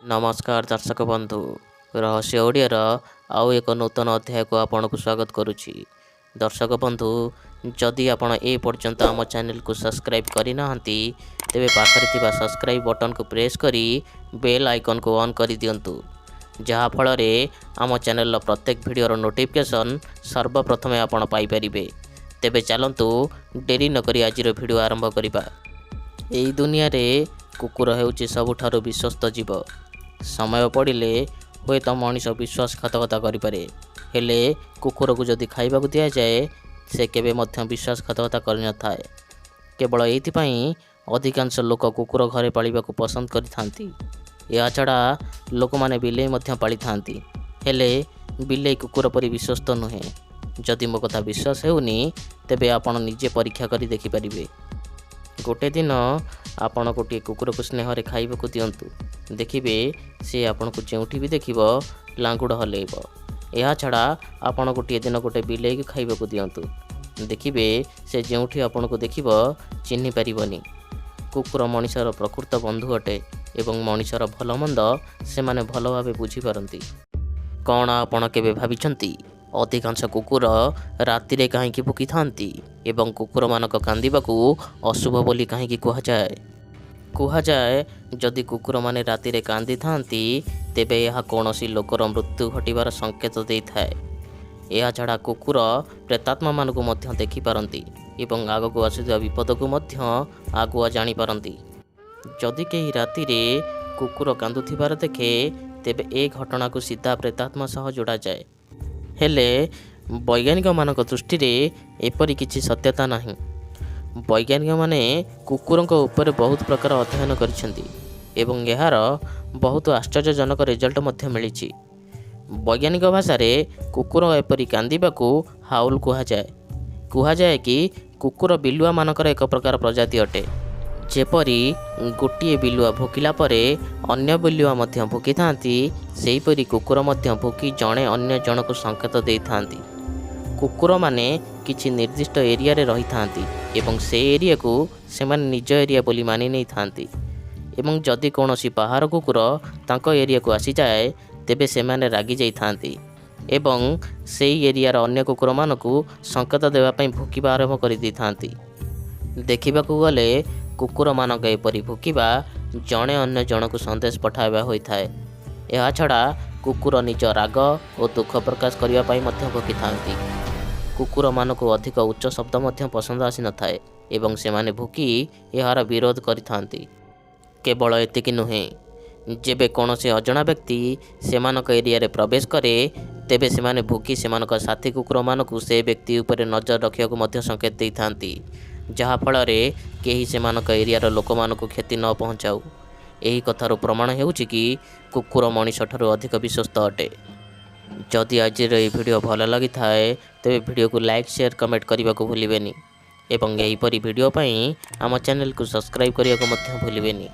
नमस्कार दर्शक बंधु रहस्य ओडियार आउ एक नूतन अध्याय को आपन को स्वागत करुछि। दर्शक बंधु जदि आपण ए पर्यंत आम चैनल को सब्सक्राइब करना तेबे पाखरे थिबा सब्सक्राइब बटन को प्रेस करी बेल आइकन को ऑन कर दियंतु, जहा फल रे आम चैनल प्रत्येक वीडियो नोटिफिकेशन सर्वप्रथमे आपण पाई परिबे। तेबे चलंतु डेरी न करी आजिर वीडियो आरंभ करिबा। एई दुनिया रे कुकुर हेउछि सबुठारु विश्वस्त जीव। समय पड़े हुए तो मनीष विश्वासघातकता करें, हेले कुकुर को जदि खाइबा को दि जाए से केबे मध्य विश्वासघातकता कर न थाए। केवल एइथिपाई अधिकांश लोक कुकुर घरे पालिबा को पसंद करिथांती। या छड़ा लोक माने बिलेई मध्य पाली थांती, हेले बिलेई कुकुर परि विश्वस्त नुहे। जदि मो कथा विश्वास हेउनी तेबे आपण निजे परीक्षा करी देखि परिबे। गोटे दिन आपण गोटे कुकुर को स्नेह रे खाइबा को दियंतु, देखिबे से आपण को जेउठी भी देखिबो लांगुड़ हलेइबो। या छड़ा आपण गोटे दिन गोटे बिलेई को खाइबा को दियंतु, देखिबे से जेउठी आपण को देखिबो चिन्हि परिबनी। कुकुर मनिषर प्रकृत बंधु अटे एवं मनिषर भल मंद से माने भल भावे बुझी पारंती। कौन आपण केबे भाबिचंती अधिकांश कुकुर रातिरे काहींकी भुकी थांती एवं कुकुर मानक कांदिबाकू अशुभ बोली काहींकी कुहाजाए जदि कुकुर माने रातिरे कांदी थांती तेबे यह कौनसी लोकर मृत्यु घटिबार संकेत देइथाए। यह छड़ा कुकुर प्रेतात्मा मानकू मध्य देखि पारंती एवं आगकू आसुଥିବା विपद को मध्य आगुआ जानी पारंती। जदि केही रातिरे कुकुर कांदुथिबार देखे तेबे ए घटना को सीधा प्रेतात्मा सह जोड़ा जाए, हेले वैज्ञानिक मानक दृष्टि रे एपरि किछि सत्यता नाही। वैज्ञानिक माने कुकुरक ऊपर बहुत प्रकार अध्ययन करिसेंती एवं यार बहुत आश्चर्यजनक रिजल्ट मध्य मिलिछि। वैज्ञानिक भाषा रे कुकुर एपरि कांदिबाकू हाउल कुहाजाए कि कुकुर बिलुआ मानकर एक प्रकार प्रजाति अटे। जेपरि गोटिए बिलुआ भुकिला परे अन्य बिलुआ मध्य भुकी थांती, सेहीपरि कुकुर मध्य भुकी जणे अन्य जनक संकेत देई थांती। कुकुर माने किछि निर्दिष्ट एरिया रे रही थांती एवं से एरिया को सेमान निज एरिया बोली मानि नै थांती एवं जदि कोनोसी बाहर कुकुर तांको एरिया को आसी जाए तेबे सेमाने रागी जाई थांती एवं सेही एरिया अन्य कुकुर मानकू संकेत देवा पई भुकिबा आरंभ करि दै थांती। देखिबाकू गले कुकुर मानक एपरि भुकिबा जणे अन्य जनकू संदेश पठाइबा होइथाए। या छड़ा कुकुर निज राग और दुख प्रकाश करिया पई मध्य भुकी थांती। कुकुर मानकू अधिक उच्च शब्द मध्य पसंद आसी न थाए एवं सेमाने भुकी यार विरोध करिथांती। केवल एतिकी नुहे, जेबे कौनसी अजणा व्यक्ति सेमानक एरिया रे प्रवेश करे तेबे सेमाने भुकी सेमानक साथी कुकुर मानकू से व्यक्ति ऊपर नजर रखिया को मध्य संकेत देई थांती, जहा फल रे केही सेमानक एरियार लोक मानकू क्षति न पहुँचाऊ। एही कथार प्रमाण हेउछि कि कुकुर मनीष ठारू अधिक विश्वस्त अटे। जदि आजिर ए वीडियो भल लगी थाए तेबे वीडियो को लाइक शेयर कमेंट करने को भूलिबेनी एवं एहीपरि वीडियो पई आम चैनल को सब्सक्राइब करने को मध्य भूलिबेनी।